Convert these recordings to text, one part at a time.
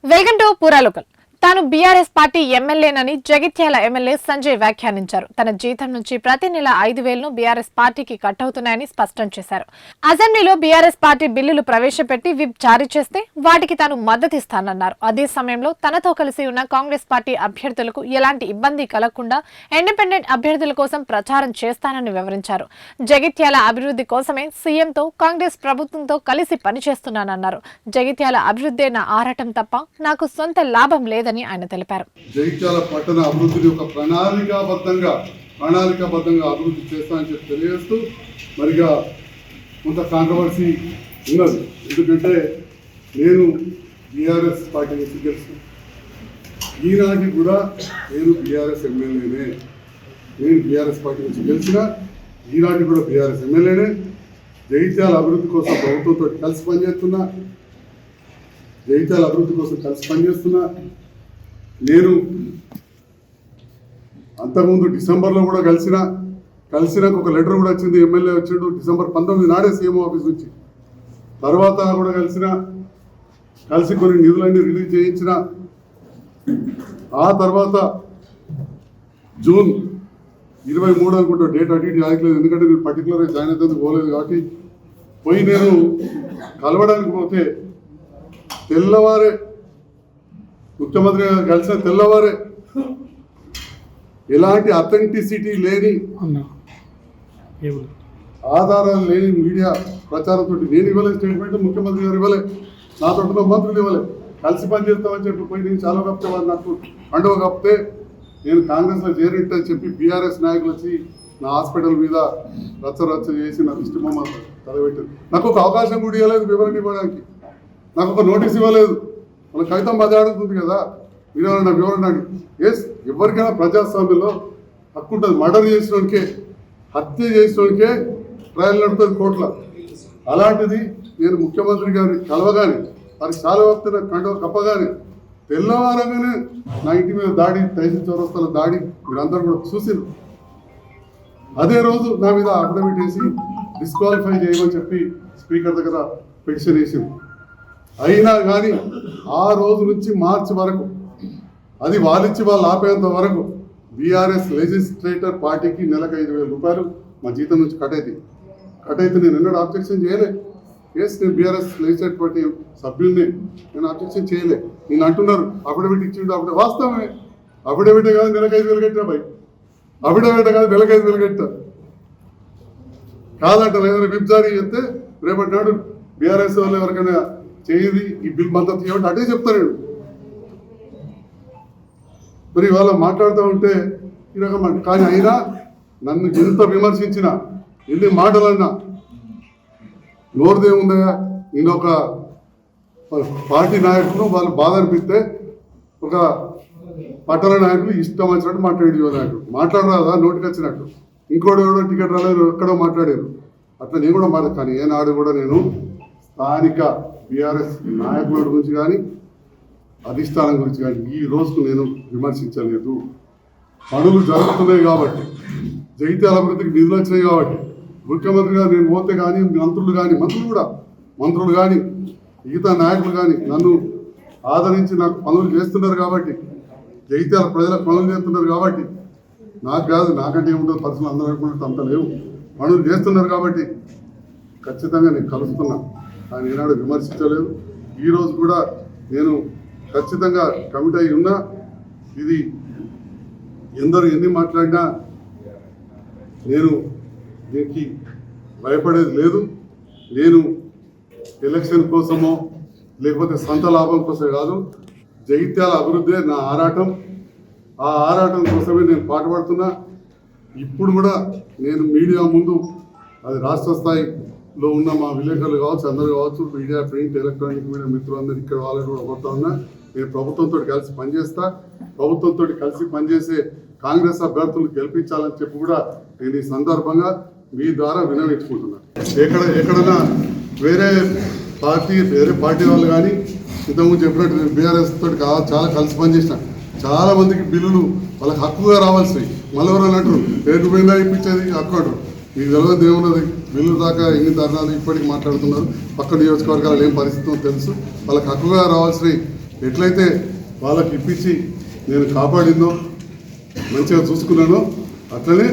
Welcome to పురాలోకల్. తాను BRS party ఎమ్మెల్యేనని జగిత్యాల ఎమ్మెల్యే సంజయ్ వ్యాఖ్యానించారు. తన జీతం నుంచి ప్రతి నెల 5,000ను బీఆర్ఎస్ పార్టీకి కట్ అవుతున్నాయని స్పష్టం చేశారు. అసెంబ్లీలో బీఆర్ఎస్ పార్టీ బిల్లులు ప్రవేశపెట్టి విప్ జారీ చేస్తే వాటికి తాను మద్దతిస్తానన్నారు. అదే సమయంలో తనతో కలిసి ఉన్న కాంగ్రెస్ పార్టీ అభ్యర్థులకు ఎలాంటి ఇబ్బంది కలగకుండా ఇండిపెండెంట్ అభ్యర్థుల కోసం ప్రచారం చేస్తానని వివరించారు. జగిత్యాల అభివృద్ధి కోసమే సీఎంతో కాంగ్రెస్ ప్రభుత్వంతో కలిసి పనిచేస్తున్నానన్నారు. జగిత్యాల అభివృద్ధి నా ఆరాటం తప్ప నాకు సొంత లాభం లేదని ఆయన తెలిపారు. జగిత్యాల పట్టణ అభివృద్ధిని ఒక ప్రణాళికాబద్ధంగా అభివృద్ధి చేస్తామని చెప్పి తెలియజేస్తూ మరిగా కొంత కాంట్రవర్సీ ఉన్నది. ఎందుకంటే నేను బీఆర్ఎస్ పార్టీ నుంచి గెలిచిన ఈనాటికి కూడా నేను బీఆర్ఎస్ ఎమ్మెల్యేనే. నేను బీఆర్ఎస్ పార్టీ నుంచి గెలిచిన ఈనాటికి కూడా బీఆర్ఎస్ ఎమ్మెల్యేనే. జగిత్యాల అభివృద్ధి కోసం ప్రభుత్వంతో కలిసి పనిచేస్తున్నా. నేను అంతకుముందు డిసెంబర్లో కూడా కలిసినాక ఒక లెటర్ కూడా వచ్చింది. ఎమ్మెల్యే వచ్చిండు డిసెంబర్ 19 నాడే సీఎం ఆఫీస్ నుంచి. తర్వాత కూడా కలిసి కొన్ని నిధులన్నీ రిలీజ్ చేయించిన. ఆ తర్వాత జూన్ 23 అనుకుంటా డేట్ అటు ఇటు ఆగలేదు. ఎందుకంటే నేను పర్టికులర్గా జాయిన్ అవుతుంది పోలేదు కాబట్టి పోయి నేను కలవడానికి పోతే తెల్లవారే ముఖ్యమంత్రి గారు కలిసిన తెల్లవారే ఎలాంటి అథెంటిసిటీ లేని ఆధారాలు లేని మీడియా ప్రచారంతో నేను ఇవ్వలేదు స్టేట్మెంట్, ముఖ్యమంత్రి గారు ఇవ్వలే, నాతో మంత్రులు ఇవ్వలే. కలిసి పనిచేస్తామని చెప్పి పోయి నేను చాలా కప్తే వారు నాకు పండుగ కప్తే నేను కాంగ్రెస్లో చేరిట్టని చెప్పి బీఆర్ఎస్ నాయకులు వచ్చి నా హాస్పిటల్ మీద రచ్చ చేసి నా దృష్టి బొమ్మ తలబెట్టారు. నాకు ఒక అవకాశం కూడా ఇవ్వలేదు వివరణ ఇవ్వడానికి. నాకు ఒక నోటీస్ ఇవ్వలేదు. మన కవితం బాధ అడుగుతుంది కదా, మీరేమన్నా వివరణ ఎస్ ఎవరికైనా ప్రజాస్వామ్యంలో హక్కు ఉంటుంది. మర్డర్ చేసినోనికే, హత్య చేసినోనికే ట్రయల్ నడుపుతుంది కోర్టులో. అలాంటిది నేను ముఖ్యమంత్రి గారిని కలవగానే వారికి చాలా వస్తున్న కండువ కప్పగానే తెల్లవారంగానే నా ఇంటి మీద దాడి, తహసీల్ చౌరస్తాల దాడి మీరందరూ కూడా చూసిరు. అదే రోజు నా మీద అఫిడవిట్ వేసి డిస్క్వాలిఫై చేయమని చెప్పి స్పీకర్ దగ్గర పిటిషన్ వేసింది. అయినా కానీ ఆ రోజు నుంచి మార్చి వరకు అది వాళ్ళిచ్చి వాళ్ళు ఆపేంత వరకు బీఆర్ఎస్ లెజిస్లేటర్ పార్టీకి నెలకు 5,000 రూపాయలు మా జీతం నుంచి కట్ అయితే నేను ఎన్నడూ అబ్జెక్షన్ చేయలే. ఎస్ నేను బీఆర్ఎస్ లెజిస్లేటర్ పార్టీ సభ్యుల్ని, నేను అబ్జెక్షన్ చేయలే. నేను అంటున్నారు అఫిడవిట్ ఇచ్చిండు, అప్పుడే వాస్తవమే. అఫిడవిట్ కాదు నెలకు 5,000 కట్టినా భయ్, అఫిడవిట్ కాదు నెలకు 5,000 కట్టా కాదంట. ఏదైనా విప్ జారీ చేస్తే రేపటి నాడు బీఆర్ఎస్ వాళ్ళు ఎవరికైనా చేయది ఈ బిల్ మద్దతు ఇవ్వండి అటే చెప్తాను. మరి ఇవాళ మాట్లాడుతూ ఉంటే ఈ రకం కానీ అయినా నన్ను ఎంత విమర్శించినా ఎన్ని మాటలన్నా నోరుదేముందయా. నేను ఒక పార్టీ నాయకులు వాళ్ళు బాధ అనిపిస్తే ఒక పట్టణ నాయకులు ఇష్టం వచ్చినట్టు మాట్లాడే నాయకులు మాట్లాడరాదా నోటికి వచ్చినట్టు. ఇంకోటి ఎవడో టికెట్ రాలేదు ఎక్కడో మాట్లాడారు. అట్లా నేను కూడా మాట. కానీ ఏనాడు కూడా నేను స్థానిక బీఆర్ఎస్ నాయకుల గురించి కానీ అధిష్టానం గురించి కానీ ఈ రోజుకు నేను విమర్శించలేదు. పనులు జరుగుతున్నాయి కాబట్టి, జగిత్యాల అభివృద్ధికి నిధులు వచ్చినాయి కాబట్టి ముఖ్యమంత్రి గారు నేను పోతే కానీ మంత్రులు కానీ మిగతా నాయకులు కానీ నన్ను ఆదరించి నాకు పనులు చేస్తున్నారు కాబట్టి, జగిత్యాల ప్రజలకు పనులు చేస్తున్నారు కాబట్టి, నాకు కాదు నాకంటే ఏముంటుంది పర్సనల్ అందరూ అనుకున్నట్టు అంత లేవు, పనులు చేస్తున్నారు కాబట్టి ఖచ్చితంగా నేను కలుస్తున్నా. ఆయన ఏనాడు విమర్శించలేదు. ఈరోజు కూడా నేను ఖచ్చితంగా కమిట్ అయి ఉన్నా. ఇది ఎందరూ ఎన్ని మాట్లాడినా నేను దీనికి భయపడేది లేదు. నేను ఎలక్షన్ కోసమో లేకపోతే సొంత లాభం కోసమే కాదు, జగిత్యాల అభివృద్ధి నా ఆరాటం. ఆ ఆరాటం కోసమే నేను పాటుపడుతున్నా. ఇప్పుడు కూడా నేను మీడియా ముందు, అది రాష్ట్ర స్థాయిలో ఉన్న మా విలేకరులు కావచ్చు, అందరూ కావచ్చు, మీడియా, ప్రింట్, ఎలక్ట్రానిక్ మీడియా మిత్రులందరూ ఇక్కడ వాళ్ళని కూడా కొడతా ఉన్నా. నేను ప్రభుత్వంతో కలిసి పనిచేస్తా. ప్రభుత్వంతో కలిసి పనిచేసే కాంగ్రెస్ అభ్యర్థులు గెలిపించాలని చెప్పి కూడా నేను ఈ సందర్భంగా మీ ద్వారా విన్నవించుకుంటున్నాను. ఎక్కడైనా వేరే పార్టీ వాళ్ళు కానీ ఇంతకుముందు చెప్పినట్టు నేను బీఆర్ఎస్ తోటి చాలా కలిసి పనిచేసిన. చాలా మందికి బిల్లులు వాళ్ళకి హక్కుగా రావాల్సినవి మళ్ళీ ఎవరైనా అంటారు రేటు పోయిందా ఇప్పించేది హక్కు అంటారు. మీకు తెలియదు ఏమున్నది, బిల్లు దాకా ఎన్ని ధర్నాలు ఇప్పటికి మాట్లాడుతున్నారు. పక్క నియోజకవర్గాలు ఏం పరిస్థితి తెలుసు. వాళ్ళకి హక్కుగా రావాల్సినవి ఎట్లయితే వాళ్ళకి ఇప్పించి నేను కాపాడిందో మంచిగా చూసుకున్నానో అట్లనే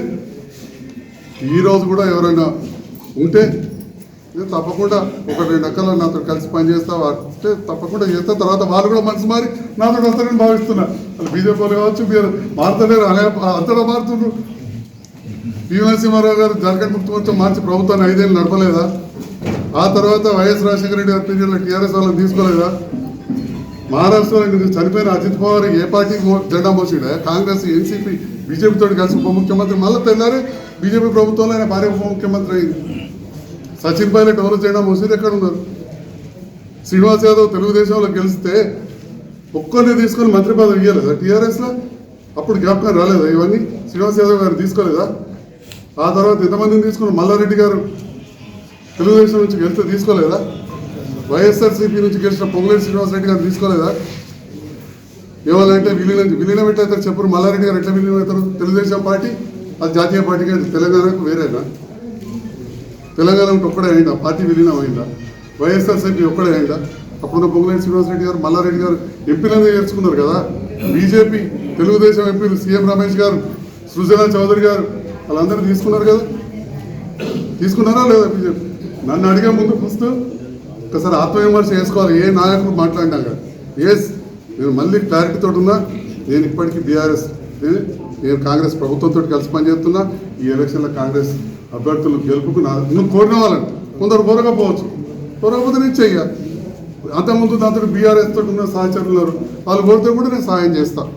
ఈరోజు కూడా ఎవరైనా ఉంటే నేను తప్పకుండా ఒక 2 అక్కలు నాతో కలిసి పనిచేస్తా అంటే తప్పకుండా చేస్తా. తర్వాత వాళ్ళు కూడా మనసు మారి నాతో వస్తారని భావిస్తున్నా. వాళ్ళు బీజేపీ వాళ్ళు కావచ్చు, మీరు మారుతలేరు, అంతటా మారుతున్నారు. పివి నరసింహారావు గారు జార్ఖండ్ ముక్తి మోర్చా మార్చి ప్రభుత్వాన్ని 5 ఏళ్ళు నడపలేదా? ఆ తర్వాత వైఎస్ రాజశేఖర రెడ్డి గారి పీరియడ్లో టీఆర్ఎస్ వాళ్ళని తీసుకోలేదా? మహారాష్ట్రలో చనిపోయిన అజిత్ పవార్ ఏ పార్టీ జెండా మోసిడా? కాంగ్రెస్, ఎన్సీపీ, బీజేపీతో కలిసి ఉప ముఖ్యమంత్రి, మళ్ళీ తెల్లారే బీజేపీ ప్రభుత్వంలో ఆయన భార్య ఉప ముఖ్యమంత్రి అయింది. సచిన్ పైలట్ ఎవరు జెండా మోసేది ఎక్కడ ఉన్నారు? శ్రీనివాస్ యాదవ్ తెలుగుదేశంలో గెలిస్తే ఒక్కరిని తీసుకొని మంత్రి పదవి ఇవ్వలేదా టీఆర్ఎస్లో? అప్పుడు జ్ఞాపకం రాలేదా ఇవన్నీ? శ్రీనివాస్ యాదవ్ గారు తీసుకోలేదా? ఆ తర్వాత ఎంతమందిని తీసుకుని మల్లారెడ్డి గారు తెలుగుదేశం నుంచి గెలిస్తే తీసుకోలేదా? వైఎస్ఆర్సీపీ నుంచి గెలిచిన పొంగులేటి శ్రీనివాసరెడ్డి గారు తీసుకోలేదా? ఏవాలంటే విలీనం ఎట్లయితారు చెప్పరు? మల్లారెడ్డి గారు ఎట్లా విలీనం అవుతారు? తెలుగుదేశం పార్టీ అది జాతీయ పార్టీకి, తెలంగాణకు వేరేనా? తెలంగాణ ఉంటే ఒక్కడే అయిందా? పార్టీ విలీనం అయిందా? వైఎస్ఆర్సీపీ ఒక్కడే అయిందా? అప్పుడున్న పొంగులేటి శ్రీనివాసరెడ్డి గారు, మల్లారెడ్డి గారు ఎంపీలందరూ చేర్చుకున్నారు కదా. బీజేపీ, తెలుగుదేశం ఎంపీలు సీఎం రమేష్ గారు, సృజనా చౌదరి గారు వాళ్ళందరూ తీసుకున్నారు కదా. తీసుకున్నారా లేదా బీజేపీ? నన్ను అడిగే ముందు ఫస్ట్ ఒకసారి ఆత్మవిమర్శ చేసుకోవాలి. ఏ నాయకులు మాట్లాడినా కదా. నేను మళ్ళీ క్లారిటీతో ఉన్నా. నేను ఇప్పటికీ బీఆర్ఎస్, నేను కాంగ్రెస్ ప్రభుత్వంతో కలిసి పనిచేస్తున్నా. ఈ ఎలక్షన్లో కాంగ్రెస్ అభ్యర్థులు గెలుపుకు నువ్వు కోరిన వాళ్ళని కొందరు కోరకపోవచ్చు, కోరకపోతే నేను చెయ్య. అంతకుముందు దాంతో బీఆర్ఎస్ తోటి ఉన్న సహచరులు వాళ్ళు కోరితే కూడా నేను సహాయం చేస్తాను.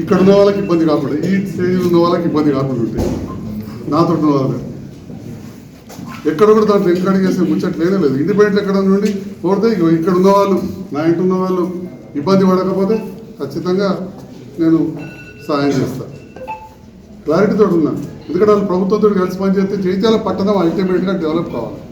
ఇక్కడ ఉన్న వాళ్ళకి ఇబ్బంది కాకుండా, ఈ స్టేజ్లో ఉన్న వాళ్ళకి ఇబ్బంది కాకుండా ఉంటాయి. నాతో ఉన్న వాళ్ళు ఎక్కడ కూడా దాంట్లో ఎంకరేజ్ చేసే ముచ్చట్లేనే లేదు. ఇండిపెండెంట్ ఎక్కడ నుండి కోరితే ఇక్కడ ఉన్న వాళ్ళు, నా ఇంటి ఉన్న వాళ్ళు ఇబ్బంది పడకపోతే ఖచ్చితంగా నేను సహాయం చేస్తాను. క్లారిటీతో ఉన్నాను. ఎందుకంటే వాళ్ళు ప్రభుత్వంతో కలిసి పనిచేస్తే జైత్యాల పట్టణం అల్టిమేట్గా డెవలప్ కావాలి.